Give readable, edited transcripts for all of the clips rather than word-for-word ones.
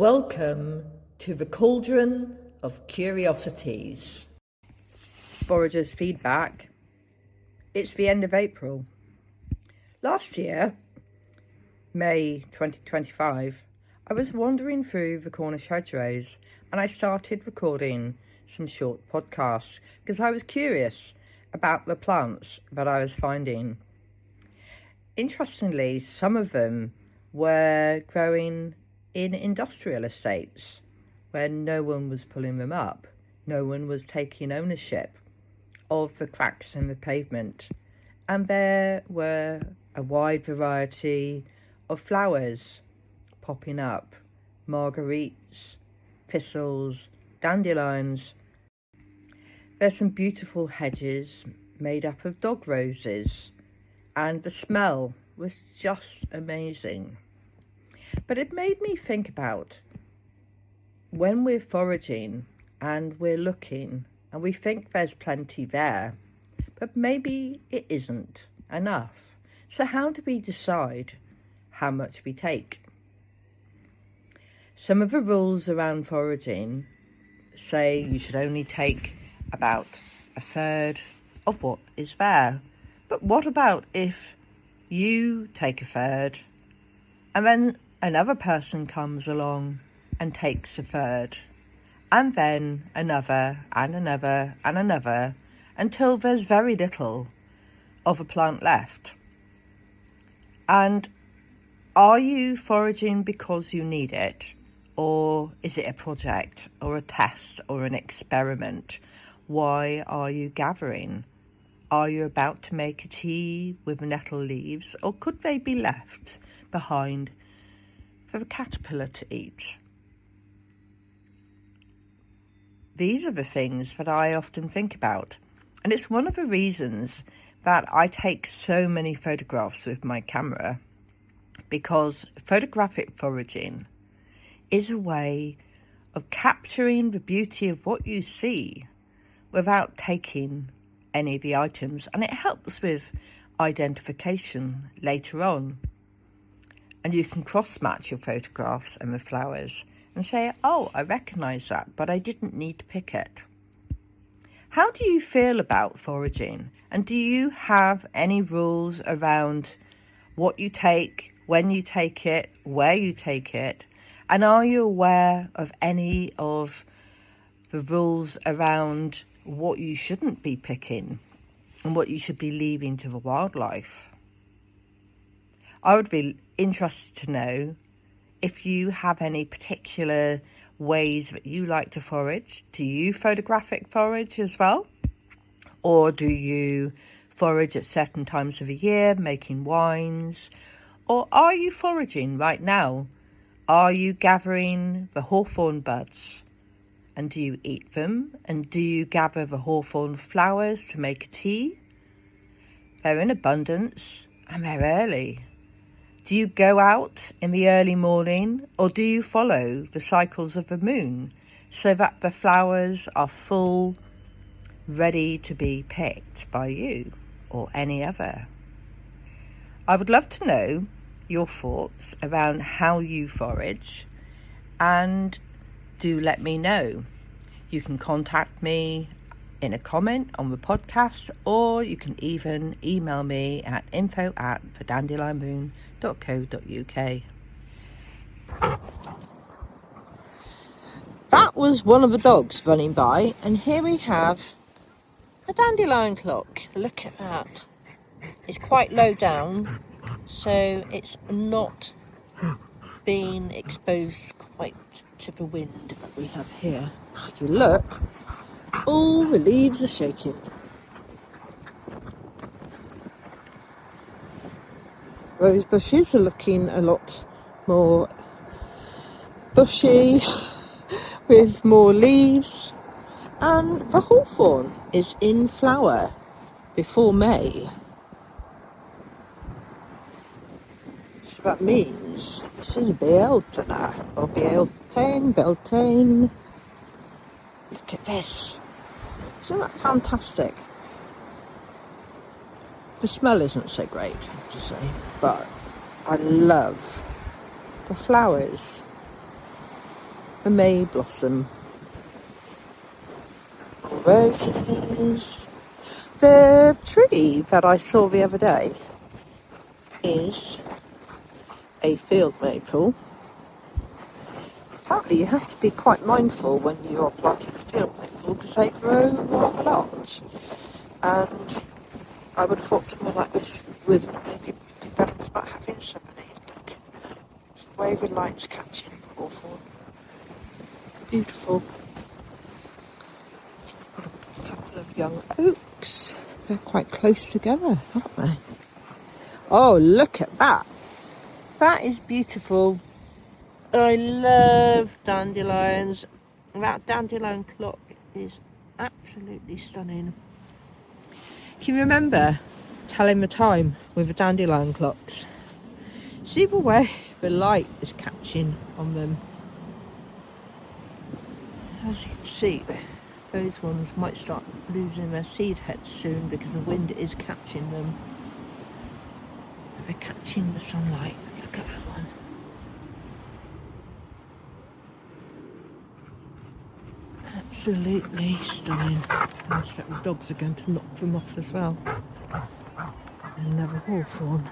Welcome to the Cauldron of Curiosities. Foragers feedback. It's the end of April. Last year, May 2025, I was wandering through the Cornish hedgerows and I started recording some short podcasts because I was curious about the plants that I was finding. Interestingly, some of them were growing in industrial estates where no one was pulling them up. No one was taking ownership of the cracks in the pavement. And there were a wide variety of flowers popping up. Marguerites, thistles, dandelions. There's some beautiful hedges made up of dog roses. And the smell was just amazing. But it made me think about when we're foraging and we're looking and we think there's plenty there, but maybe it isn't enough. So how do we decide how much we take? Some of the rules around foraging say you should only take about a third of what is there. But what about if you take a third and then another person comes along and takes a third, and then another and another and another, until there's very little of a plant left? And are you foraging because you need it? Or is it a project or a test or an experiment? Why are you gathering? Are you about to make a tea with nettle leaves, or could they be left behind for the caterpillar to eat? These are the things that I often think about, and it's one of the reasons that I take so many photographs with my camera, because photographic foraging is a way of capturing the beauty of what you see without taking any of the items, and it helps with identification later on. And you can cross-match your photographs and the flowers and say, oh, I recognise that, but I didn't need to pick it. How do you feel about foraging? And do you have any rules around what you take, when you take it, where you take it? And are you aware of any of the rules around what you shouldn't be picking and what you should be leaving to the wildlife? I would be interested to know if you have any particular ways that you like to forage. Do you photographic forage as well? Or do you forage at certain times of the year, making wines? Or are you foraging right now? Are you gathering the hawthorn buds? And do you eat them? And do you gather the hawthorn flowers to make a tea? They're in abundance and they're early. Do you go out in the early morning, or do you follow the cycles of the moon so that the flowers are full, ready to be picked by you or any other? I would love to know your thoughts around how you forage, and do let me know. You can contact me in a comment on the podcast, or you can even email me at info@thedandelion.co.uk. That was one of the dogs running by, and here we have a dandelion clock. Look at that. It's quite low down, so it's not being exposed quite to the wind that we have here. So if you look, all the leaves are shaking. Rose bushes are looking a lot more bushy with more leaves, and the hawthorn is in flower before May. So that means this is Beltana or Beltane. Look at this. Isn't that fantastic? The smell isn't so great, I have to say, but I love the flowers. a May blossom. Roses. The tree that I saw the other day is a field maple. Apparently you have to be quite mindful when you are planting a field maple because they grow rather large. And I would have thought somewhere like this would maybe be better without having so many. Look, waving lights catching Hawthorn. Beautiful. Got a couple of young oaks. They're quite close together, aren't they? Oh, look at that. That is beautiful. I love dandelions. That dandelion clock is absolutely stunning. Can you remember telling the time with the dandelion clocks? See the way the light is catching on them. As you can see, those ones might start losing their seed heads soon because the wind is catching them. They're catching the sunlight. Look at that one. Absolutely stunning. I expect the dogs are going to knock them off as well. Another hawthorn.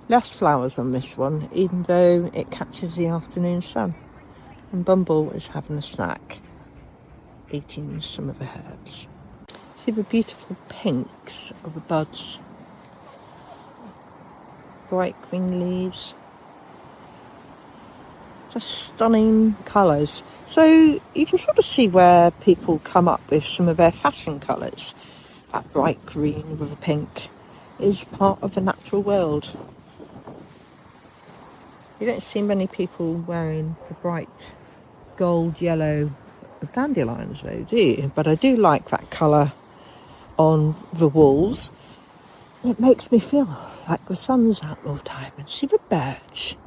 Less flowers on this one, even though it catches the afternoon sun. And Bumble is having a snack, eating some of the herbs. See the beautiful pinks of the buds. Bright green leaves. Just stunning colours. So you can sort of see where people come up with some of their fashion colours. That bright green with a pink is part of the natural world. You don't see many people wearing the bright gold yellow of dandelions though, do you? But I do like that colour on the walls. It makes me feel like the sun's out all the time. And see the birch.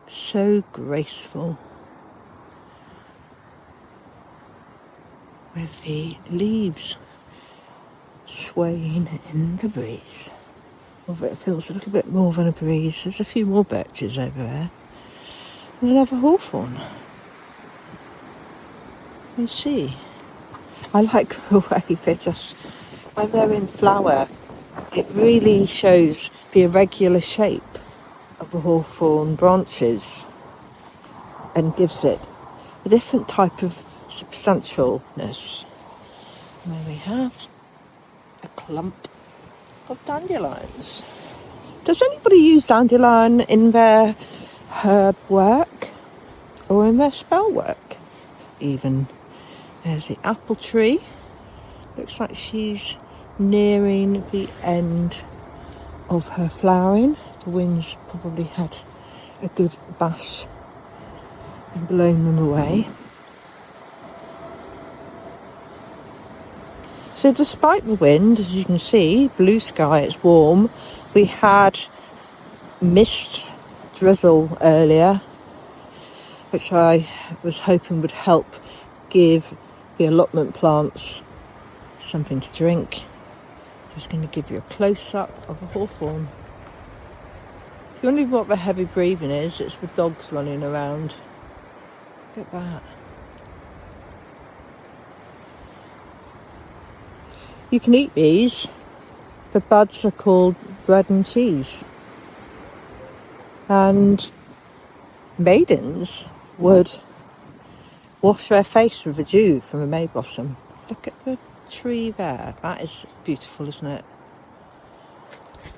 So graceful. With the leaves swaying in the breeze. Although it feels a little bit more than a breeze. There's a few more birches over there. And another hawthorn. You see. I like the way they just, when they're in flower, it really shows the irregular shape of the hawthorn branches and gives it a different type of substantialness. And there we have a clump of dandelions. Does anybody use dandelion in their herb work or in their spell work even? There's the apple tree. Looks like she's nearing the end of her flowering. The wind's probably had a good bash and blown them away. So despite the wind, as you can see, blue sky, it's warm. We had mist drizzle earlier, which I was hoping would help give the allotment plants something to drink. Just going to give you a close-up of a hawthorn. If you wonder what the heavy breathing is, it's the dogs running around. Look at that. You can eat these. The buds are called bread and cheese. And maidens would wash their face with the dew from a May blossom. Look at the tree there. That is beautiful, isn't it?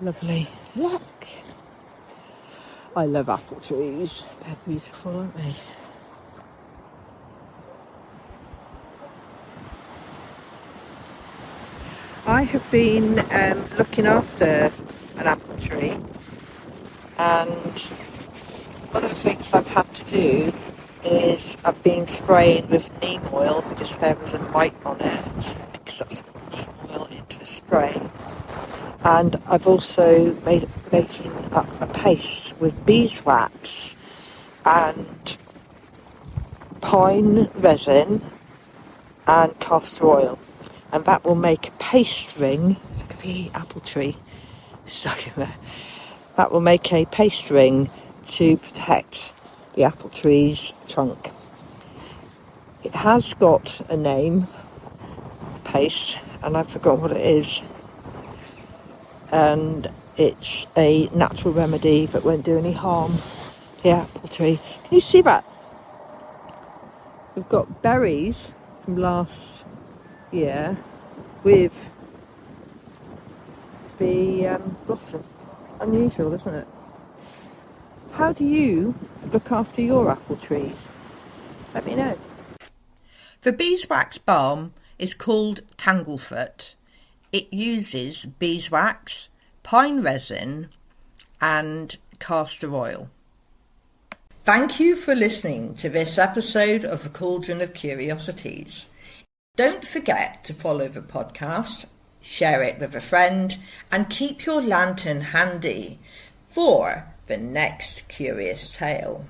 Lovely. Look. I love apple trees. They're beautiful, aren't they? I have been looking after an apple tree, and one of the things I've had to do is I've been spraying with neem oil because there was a mite on it, so I mixed up some neem oil into a spray. And I've also making up a paste with beeswax and pine resin and castor oil. And that will make a paste ring. Look at the apple tree stuck in there. that will make a paste ring to protect the apple tree's trunk. It has got a name, paste, and I forgot what it is. And it's a natural remedy that won't do any harm to the apple tree. Can you see that? We've got berries from last year with the blossom. Unusual, isn't it? How do you look after your apple trees? Let me know. The beeswax balm is called Tanglefoot. It uses beeswax, pine resin and castor oil. Thank you for listening to this episode of the Cauldron of Curiosities. Don't forget to follow the podcast, share it with a friend, and keep your lantern handy for the next curious tale.